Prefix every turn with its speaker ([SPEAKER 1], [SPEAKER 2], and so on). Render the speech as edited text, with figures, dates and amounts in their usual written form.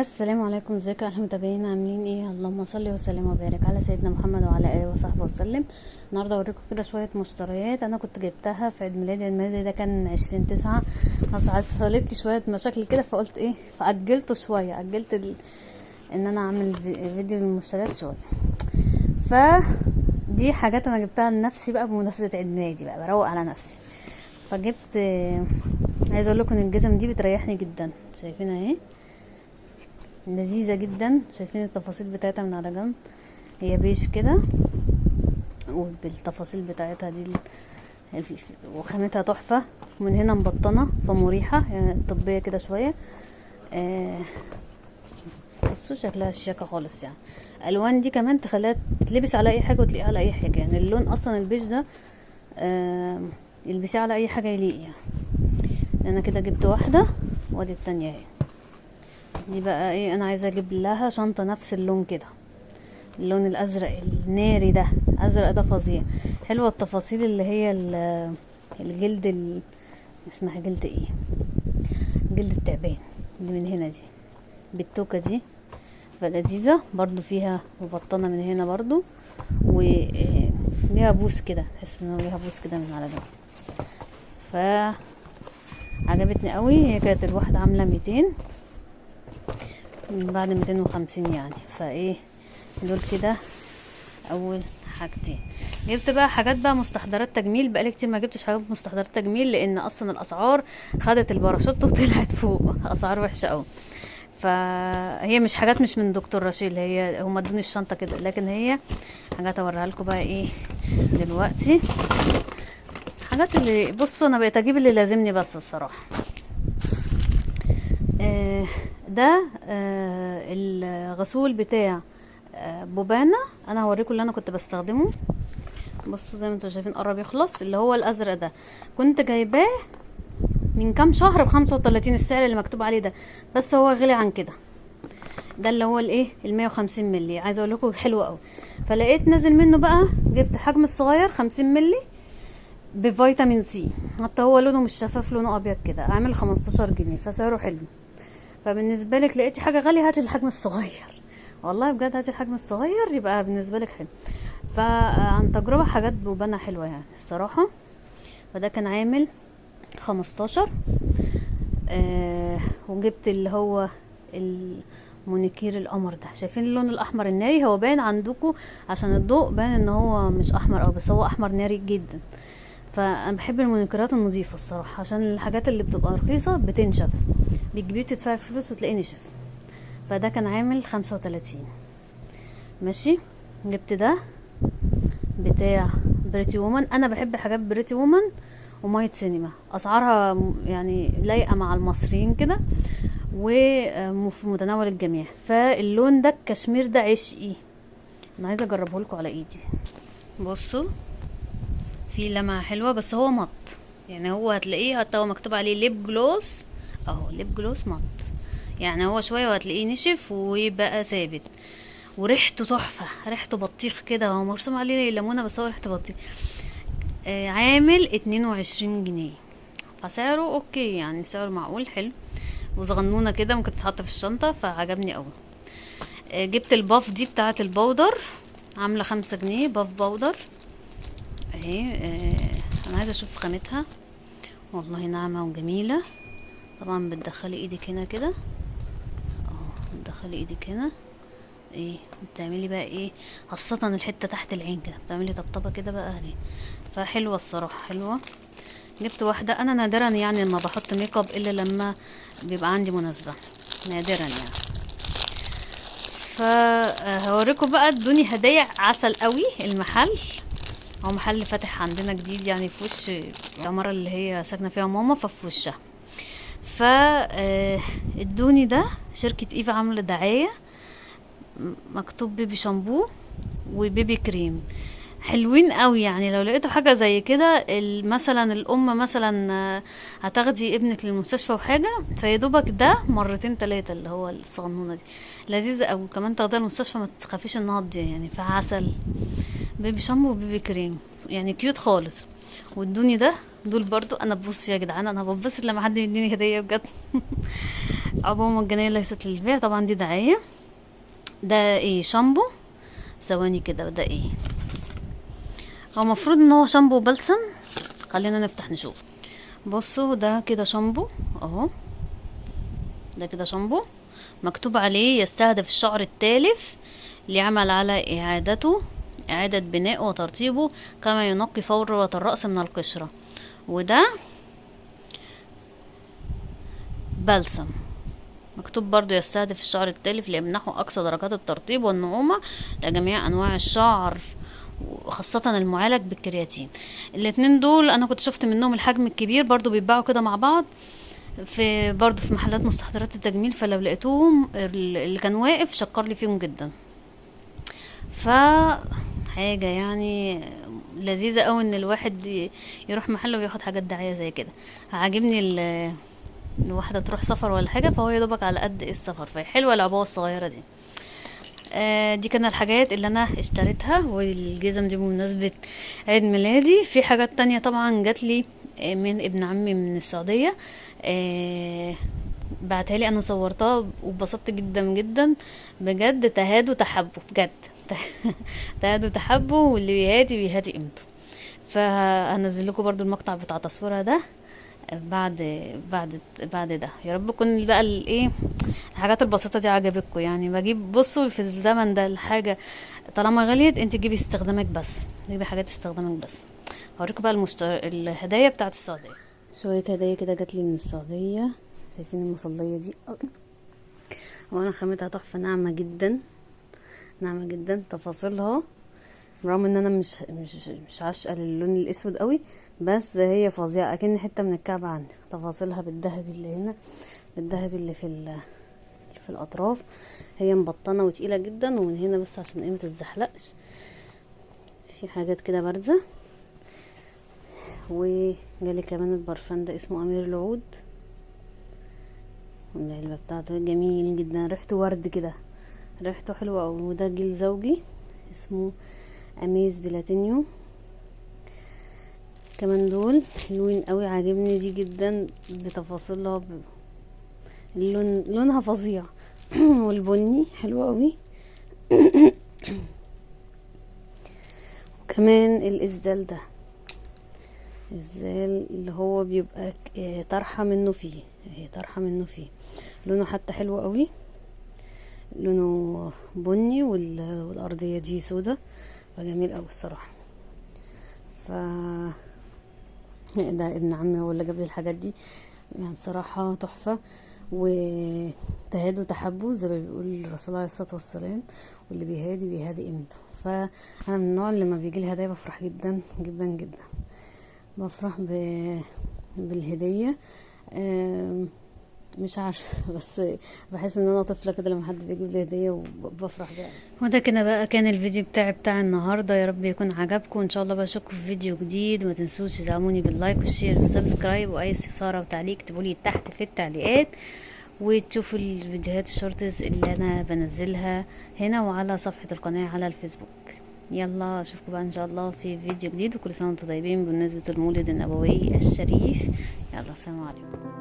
[SPEAKER 1] السلام عليكم، ازيكم يا احلى متابعين؟ عاملين ايه؟ اللهم صل وسلم وبارك على سيدنا محمد وعلى اله وصحبه وسلم. النهارده اوريكم كده شويه مشتريات انا كنت جبتها في عيد ميلادي ده كان 20/9. بس حصلت لي شويه مشاكل كده فقلت ايه، فاجلته شويه، ان انا اعمل فيديو للمشتريات شويه. فدي حاجات انا جبتها لنفسي بقى بمناسبه عيد ميلادي، بقى بروق على نفسي. فجبت عايزه اقول لكم ان الجزم دي بتريحني جدا، شايفينها اهي، لذيذة جدا. شايفين التفاصيل بتاعتها من على جنب، هي بيش كده وبالتفاصيل بتاعتها دي وخامتها تحفة. ومن هنا مبطنة فمريحة، يعني طبية كده شوية. بصوا شكلها شياكة خالص. يعني الوان دي كمان تخليها تلبس على اي حاجة وتلاقيها على اي حاجة. يعني اللون اصلا البيج ده يلبسيه على اي حاجة يليق. يعني انا كده جبت واحدة وادي التانية اهي. دي بقى ايه، انا عايزه اجيب لها شنطه نفس اللون كده، اللون الازرق الناري ده، ازرق ده فظيع. حلوه التفاصيل اللي هي الجلد اسمها جلد ايه، جلد التعبان اللي من هنا دي بالتوكه دي، فلذيذه برضو. فيها مبطنه من هنا برضو، وليها بوس كده، تحس ان ليها بوس كده من على جنب. فعجبتني قوي. هي كانت الواحده عامله 200 من بعد 250 يعني. فايه دول كده اول حاجتين. جبت بقى حاجات بقى مستحضرات تجميل، بقالي كتير ما جبتش حاجات مستحضرات تجميل، لان اصلا الاسعار خدت الباراشوت وطلعت فوق، اسعار وحشه قوي. فهي مش حاجات مش من دكتور رشيل، هي هم ادوني الشنطه كده، لكن هي حاجات اوريها لكم بقى ايه دلوقتي. حاجات اللي بصوا انا بقيت اجيب اللي لازمني بس الصراحه. ده الغسول بتاع بوبانا. انا هوريكم اللي انا كنت بستخدمه. بصوا زي ما انتم شايفين قرب يخلص، اللي هو الازرق ده كنت جايباه من كام شهر ب35، السعر اللي مكتوب عليه ده، بس هو غلي عن كده. ده اللي هو الايه ال150 ملي، عايزه اقول لكم حلو قوي. فلقيت نازل منه بقى، جبت حجم الصغير 50 ملي بفيتامين سي، حتى هو لونه مش شفاف، لونه ابيض كده، عامل 15 جنيه، فسعره حلو. فبالنسبه لك لقيتي حاجه غاليه، هاتي الحجم الصغير، والله بجد هاتي الحجم الصغير يبقى بالنسبه لك حلو. فعن تجربه حاجات بوبانا حلوه يعني الصراحه. فده كان عامل 15. وجبت اللي هو المونيكير القمر ده. شايفين اللون الاحمر الناري؟ هو باين عندكم عشان الضوء باين ان هو مش احمر او، بس هو احمر ناري جدا. فانا بحب المونيكيرات النظيفه الصراحه، عشان الحاجات اللي بتبقى رخيصه بتنشف، بتجيبيه تدفعي فلوس وتلاقيه نشف. فده كان عامل 35. ماشي. جبت ده بتاع بريتي وومن. انا بحب حاجات بريتي وومن ومايت سينما، اسعارها يعني لايقه مع المصريين كده وفي متناول الجميع. فاللون ده الكشمير ده عشقي، انا عايزه اجربه لكم على ايدي. بصوا في لمعه حلوه، بس هو مط، يعني هو هتلاقيه حتى هو مكتوب عليه ليب جلوس اهو، ليب جلوس مط. يعني هو شويه وهتلاقيه نشف ويبقى ثابت. وريحته تحفه، ريحته بطيخ كده، هو مرسوم عليه ليمونه بس هو ريحته بطيخ. عامل 22 جنيه، فسعره اوكي، يعني سعره معقول حلو، وصغنونه كده ممكن تتحط في الشنطه، فعجبني قوي. جبت الباف دي بتاعه البودر، عامله 5 جنيه باف بودر اهي. انا عايزه اشوف خامتها، والله ناعمه وجميله. طبعا بتدخلي ايدك هنا كده اهو، بتدخلي ايدك هنا ايه، بتعملي بقى ايه، خاصه الحته تحت العين كده بتعملي طبطبه كده بقى اهي. فحلوه الصراحه، حلوه. جبت واحده. انا نادرا يعني ما بحط ميك اب الا لما بيبقى عندي مناسبه، نادرا يعني. فهوريكم بقى ادوني هدايا عسل قوي. المحل هو محل فاتح عندنا جديد، يعني في وش العمارة اللي هي ساكنة فيها ماما، ففي وشها. ادوني ده شركة ايفا عاملة دعاية، مكتوب بيبي شامبو وبيبي كريم، حلوين قوي. يعني لو لقيتوا حاجة زي كده، مثلا الام مثلا هتاخدي ابنك للمستشفى وحاجة، فيدوبك ده مرتين 3 اللي هو الصغنونة دي لذيذة قوي. كمان تاخديها المستشفى ما تخافيش انها تضيع يعني. فعسل، بيبي شامبو وبيبي كريم، يعني كيوت خالص. وادوني ده، دول برضو انا ببص يا جدعان، انا ببص لما حد يديني هدية بجد. عبوة مجانية ليست للبيع، طبعا دي دعاية. ده ايه؟ شامبو. ثواني كده، ده ايه؟ هو المفروض ان هو شامبو بلسم. خلينا نفتح نشوف. بصوا ده كده شامبو اهو، ده كده شامبو مكتوب عليه يستهدف الشعر التالف ليعمل على إعادة بنائه وترطيبه كما ينقي فورة الرأس من القشرة. وده بلسم مكتوب برضو يستهدف الشعر التالف ليمنحه أقصى درجات الترطيب والنعومة لجميع أنواع الشعر، وخاصة المعالج بالكرياتين. الاتنين دول أنا كنت شفت منهم الحجم الكبير، برضو بيتباعوا كده مع بعض برضو في محلات مستحضرات التجميل، فلو لقيتوهم اللي كان واقف شكر لي فيهم جدا. حاجة يعني لذيذة قوي ان الواحد يروح محل وياخد حاجات دعاية زي كده. عاجبني الواحدة تروح سفر ولا حاجة، فهو يدوبك على قد السفر، فهي حلوة العبوة الصغيرة دي. دي كان الحاجات اللي انا اشتريتها، والجزم دي بمناسبة عيد ميلادي. في حاجات تانية طبعا جات لي من ابن عمي من السعودية، بعتها لي، انا صورتها وبسطت جدا جدا بجد. تهادوا تحبوا بجد. تهادوا تحبوا، واللي بيهادي قيمته. فهنزل لكم برضو المقطع بتاع تصويرها ده بعد ده. يا رب تكون بقى الايه الحاجات البسيطه دي عجبتكم. يعني بجيب، بصوا في الزمن ده الحاجه طالما غليت انت جيبي استخدامك بس، جيبي حاجات استخدامك بس. هوريكم بقى الهدايا بتاعت السعوديه. شويه هدايا كده جات لي من السعوديه. شايفين المصليه دي؟ وانا خامتها تحفه، ناعمه جدا ناعمه جدا. تفاصيلها رغم ان انا مش عاشقه للون الاسود قوي، بس هي فظيعه، اكن حته من الكعب عندي. تفاصيلها بالذهب اللي هنا، بالذهب اللي في الاطراف. هي مبطنه وتقيله جدا، ومن هنا بس عشان ايه متزحلقش في حاجات كده بارزه. وجالي كمان البرفان ده اسمه امير العود، والعلبه بتاعته جميل جدا، ريحته ورد كده، ريحته حلوه قوي. وده جيل زوجي اسمه اميز بلاتينيوم. كمان دول حلوين قوي، عاجبني دي جدا بتفاصيلها لونها فظيع. والبني حلو قوي. وكمان الاسدال ده، الزال اللي هو بيبقى طرحه منه فيه، هي طرحه منه فيه. لونه حتى حلو قوي، لونه بني والارضيه دي سودا، فجميل قوي الصراحه. ده ابن عمي هو اللي جاب لي الحاجات دي، يعني الصراحه تحفه. وتهادوا تحبوا زي ما بيقول الرسول عليه الصلاه والسلام، واللي بيهادي قيمته. فانا من النوع اللي لما بيجي لي هدايا بفرح جدا جدا جدا، بفرح بالهديه. مش عارفه، بس بحس ان انا طفله كده لما حد بيجيب لي هديه وبفرح بقى. وده كده بقى كان الفيديو بتاع النهارده. يا رب يكون عجبكم، ان شاء الله بشوفكم في فيديو جديد. وما تنسوش تدعموني باللايك والشير والسبسكرايب، واي استفسار او تعليق اكتبوا لي تحت في التعليقات، وتشوفوا الفيديوهات الشورتس اللي انا بنزلها هنا وعلى صفحه القناه على الفيسبوك. يلا اشوفكم بقى ان شاء الله في فيديو جديد، وكل سنه وانتم طيبين بمناسبه المولد النبوي الشريف. يلا سلام عليكم.